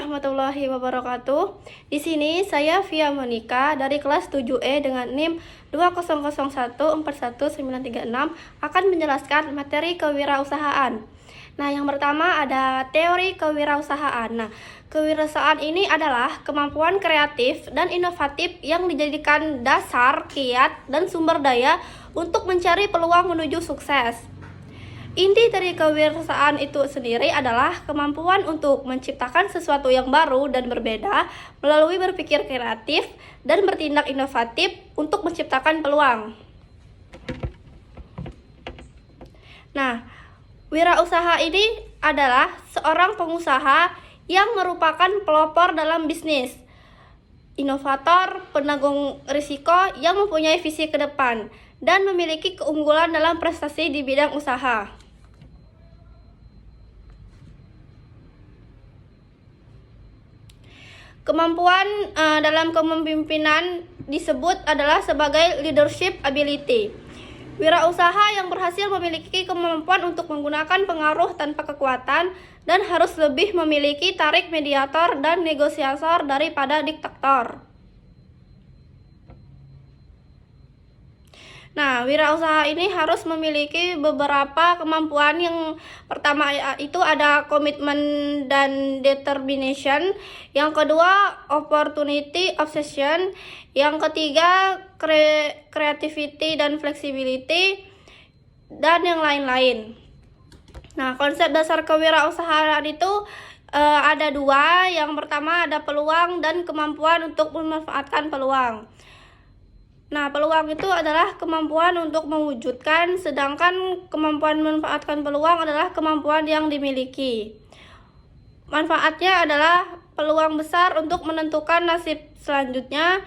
warahmatullahi wabarakatuh. Di sini saya Via Monica dari kelas 7E dengan NIM 200141936 akan menjelaskan materi kewirausahaan. Nah, yang pertama ada teori kewirausahaan. Nah, kewirausahaan ini adalah kemampuan kreatif dan inovatif yang dijadikan dasar, kiat, dan sumber daya untuk mencari peluang menuju sukses. Inti dari kewirausahaan itu sendiri adalah kemampuan untuk menciptakan sesuatu yang baru dan berbeda melalui berpikir kreatif dan bertindak inovatif untuk menciptakan peluang. Nah, wirausaha ini adalah seorang pengusaha yang merupakan pelopor dalam bisnis, inovator, penanggung risiko yang mempunyai visi ke depan, dan memiliki keunggulan dalam prestasi di bidang usaha. Kemampuan dalam kepemimpinan disebut adalah sebagai leadership ability. Wirausaha yang berhasil memiliki kemampuan untuk menggunakan pengaruh tanpa kekuatan dan harus lebih memiliki tarik mediator dan negosiator daripada diktator. Nah, wirausaha ini harus memiliki beberapa kemampuan. Yang pertama itu ada komitmen dan determination. Yang kedua, opportunity obsession. Yang ketiga, creativity dan flexibility, dan yang lain-lain. Nah, konsep dasar kewirausahaan itu ada dua. Yang pertama ada peluang dan kemampuan untuk memanfaatkan peluang. Nah, peluang itu adalah kemampuan untuk mewujudkan, sedangkan kemampuan memanfaatkan peluang adalah kemampuan yang dimiliki. Manfaatnya adalah peluang besar untuk menentukan nasib selanjutnya.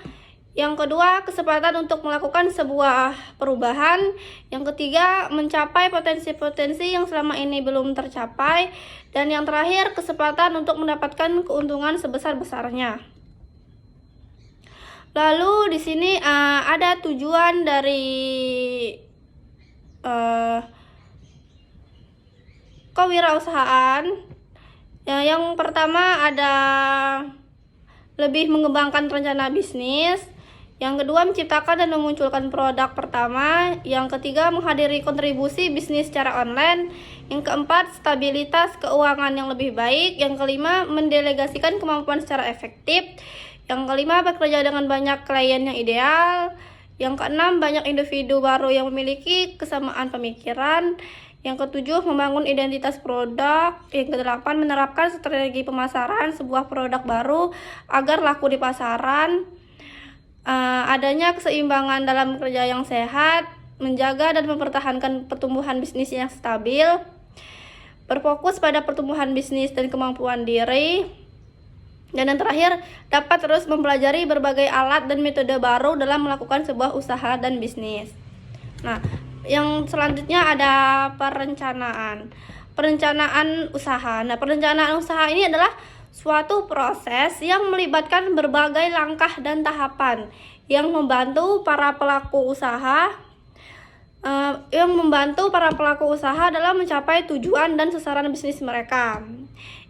Yang kedua, kesempatan untuk melakukan sebuah perubahan. Yang ketiga, mencapai potensi-potensi yang selama ini belum tercapai. Dan yang terakhir, kesempatan untuk mendapatkan keuntungan sebesar-besarnya. Lalu di sini ada tujuan dari kewirausahaan. Yang pertama ada lebih mengembangkan rencana bisnis. Yang kedua, menciptakan dan memunculkan produk pertama. Yang ketiga, menghadiri kontribusi bisnis secara online. Yang keempat, stabilitas keuangan yang lebih baik. Yang kelima, mendelegasikan kemampuan secara efektif. Yang kelima, bekerja dengan banyak klien yang ideal. Yang keenam, banyak individu baru yang memiliki kesamaan pemikiran. Yang ketujuh, membangun identitas produk. Yang kedelapan, menerapkan strategi pemasaran sebuah produk baru agar laku di pasaran. Adanya keseimbangan dalam kerja yang sehat, menjaga dan mempertahankan pertumbuhan bisnis yang stabil, berfokus pada pertumbuhan bisnis dan kemampuan diri. Dan yang terakhir, dapat terus mempelajari berbagai alat dan metode baru dalam melakukan sebuah usaha dan bisnis. Nah, yang selanjutnya ada perencanaan. Perencanaan usaha. Nah, perencanaan usaha ini adalah suatu proses yang melibatkan berbagai langkah dan tahapan yang membantu para pelaku usaha dalam mencapai tujuan dan sasaran bisnis mereka.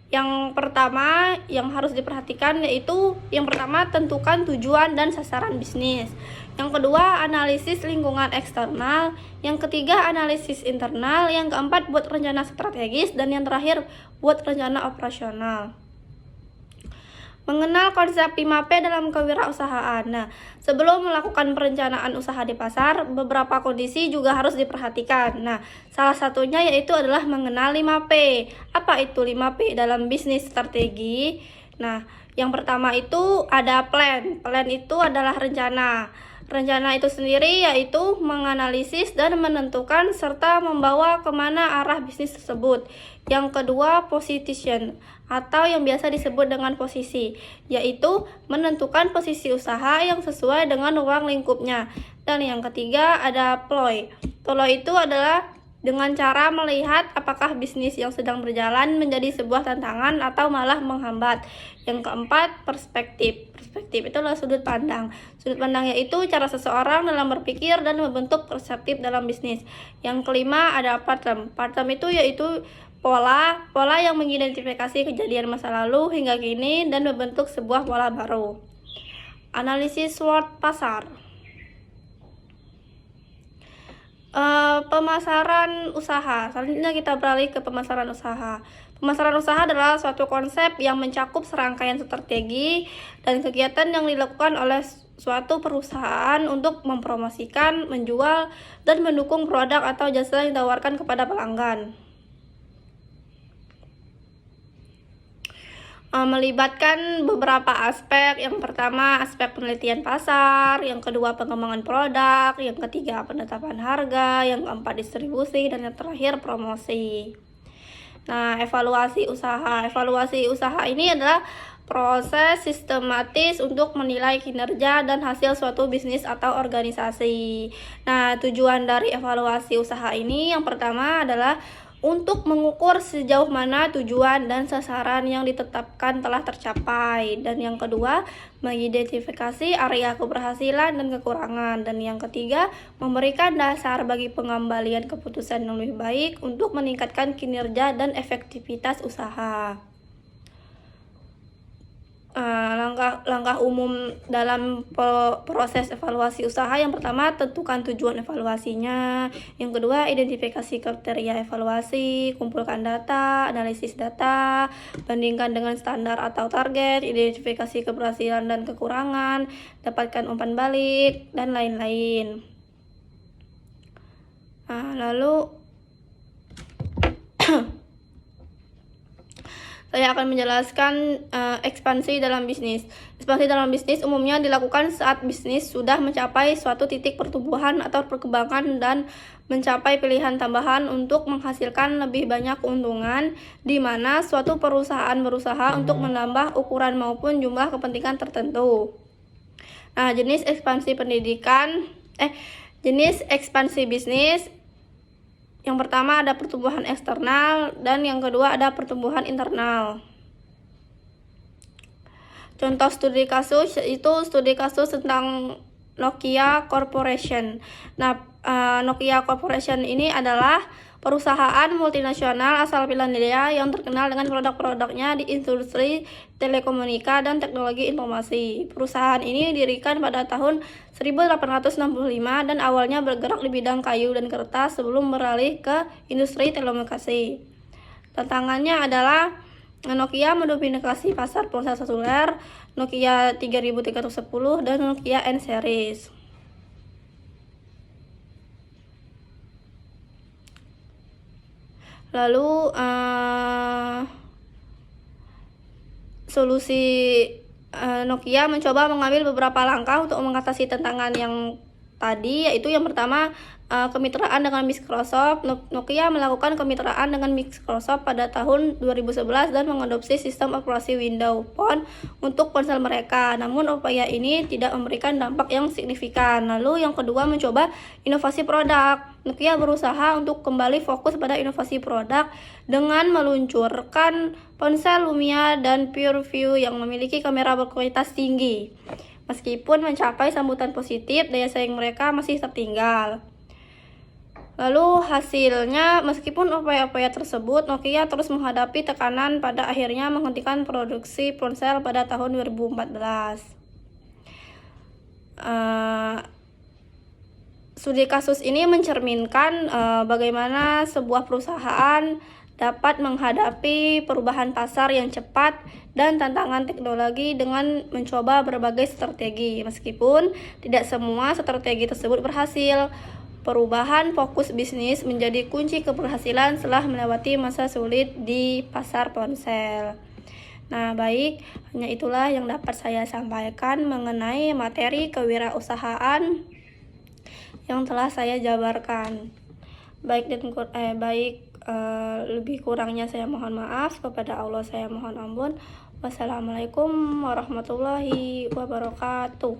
Yang pertama yang harus diperhatikan yaitu yang pertama, tentukan tujuan dan sasaran bisnis. Yang kedua, analisis lingkungan eksternal. Yang ketiga, analisis internal. Yang keempat, buat rencana strategis. Dan yang terakhir, buat rencana operasional. Mengenal konsep 5P dalam kewirausahaan. Nah, sebelum melakukan perencanaan usaha di pasar, beberapa kondisi juga harus diperhatikan. Nah, salah satunya yaitu adalah mengenal 5P. Apa itu 5P dalam bisnis strategi? Nah, yang pertama itu ada plan. Plan itu adalah rencana. Rencana itu sendiri yaitu menganalisis dan menentukan serta membawa kemana arah bisnis tersebut. Yang kedua, position atau yang biasa disebut dengan posisi, yaitu menentukan posisi usaha yang sesuai dengan ruang lingkupnya. Dan yang ketiga ada ploy. Ploy itu adalah dengan cara melihat apakah bisnis yang sedang berjalan menjadi sebuah tantangan atau malah menghambat. Yang keempat, perspektif. Perspektif itu adalah sudut pandang. Sudut pandang yaitu cara seseorang dalam berpikir dan membentuk perseptif dalam bisnis. Yang kelima ada part-term. Part-term itu yaitu pola yang mengidentifikasi kejadian masa lalu hingga kini dan membentuk sebuah pola baru. Analisis SWOT pasar. Pemasaran usaha. Selanjutnya kita beralih ke pemasaran usaha. Pemasaran usaha adalah suatu konsep yang mencakup serangkaian strategi dan kegiatan yang dilakukan oleh suatu perusahaan untuk mempromosikan, menjual, dan mendukung produk atau jasa yang ditawarkan kepada pelanggan. Melibatkan beberapa aspek. Yang pertama aspek penelitian pasar, yang kedua pengembangan produk, yang ketiga penetapan harga, yang keempat distribusi, dan yang terakhir promosi. Nah, evaluasi usaha. Evaluasi usaha ini adalah proses sistematis untuk menilai kinerja dan hasil suatu bisnis atau organisasi. Nah, tujuan dari evaluasi usaha ini yang pertama adalah untuk mengukur sejauh mana tujuan dan sasaran yang ditetapkan telah tercapai. Dan yang kedua, mengidentifikasi area keberhasilan dan kekurangan. Dan yang ketiga, memberikan dasar bagi pengembalian keputusan yang lebih baik untuk meningkatkan kinerja dan efektivitas usaha. Langkah umum dalam proses evaluasi usaha. Yang pertama, tentukan tujuan evaluasinya. Yang kedua, identifikasi kriteria evaluasi, kumpulkan data, analisis data, bandingkan dengan standar atau target, identifikasi keberhasilan dan kekurangan, dapatkan umpan balik, dan lain-lain. Lalu saya akan menjelaskan ekspansi dalam bisnis. Ekspansi dalam bisnis umumnya dilakukan saat bisnis sudah mencapai suatu titik pertumbuhan atau perkembangan dan mencapai pilihan tambahan untuk menghasilkan lebih banyak keuntungan, di mana suatu perusahaan berusaha untuk menambah ukuran maupun jumlah kepentingan tertentu. Nah, jenis ekspansi bisnis. Yang pertama ada pertumbuhan eksternal dan yang kedua ada pertumbuhan internal. Contoh studi kasus itu studi kasus tentang Nokia Corporation. Nah, Nokia Corporation ini adalah perusahaan multinasional asal Finlandia yang terkenal dengan produk-produknya di industri telekomunikasi dan teknologi informasi. Perusahaan ini didirikan pada tahun 1865 dan awalnya bergerak di bidang kayu dan kertas sebelum beralih ke industri telekomunikasi. Tantangannya adalah Nokia mendominasi pasar ponsel seluler, Nokia 3310 dan Nokia N series. Lalu solusi Nokia mencoba mengambil beberapa langkah untuk mengatasi tantangan yang tadi, yaitu yang pertama kemitraan dengan Microsoft. Nokia melakukan kemitraan dengan Microsoft pada tahun 2011 dan mengadopsi sistem operasi Windows Phone untuk ponsel mereka. Namun upaya ini tidak memberikan dampak yang signifikan. Lalu yang kedua, mencoba inovasi produk. Nokia berusaha untuk kembali fokus pada inovasi produk dengan meluncurkan ponsel Lumia dan PureView yang memiliki kamera berkualitas tinggi. Meskipun mencapai sambutan positif, daya saing mereka masih tertinggal. Lalu hasilnya, meskipun upaya-upaya tersebut, Nokia terus menghadapi tekanan pada akhirnya menghentikan produksi ponsel pada tahun 2014. Studi kasus ini mencerminkan bagaimana sebuah perusahaan dapat menghadapi perubahan pasar yang cepat dan tantangan teknologi dengan mencoba berbagai strategi. Meskipun tidak semua strategi tersebut berhasil, perubahan fokus bisnis menjadi kunci keberhasilan setelah melewati masa sulit di pasar ponsel. Nah, baik, hanya itulah yang dapat saya sampaikan mengenai materi kewirausahaan yang telah saya jabarkan. Lebih kurangnya saya mohon maaf, kepada Allah saya mohon ampun. Wassalamualaikum warahmatullahi wabarakatuh.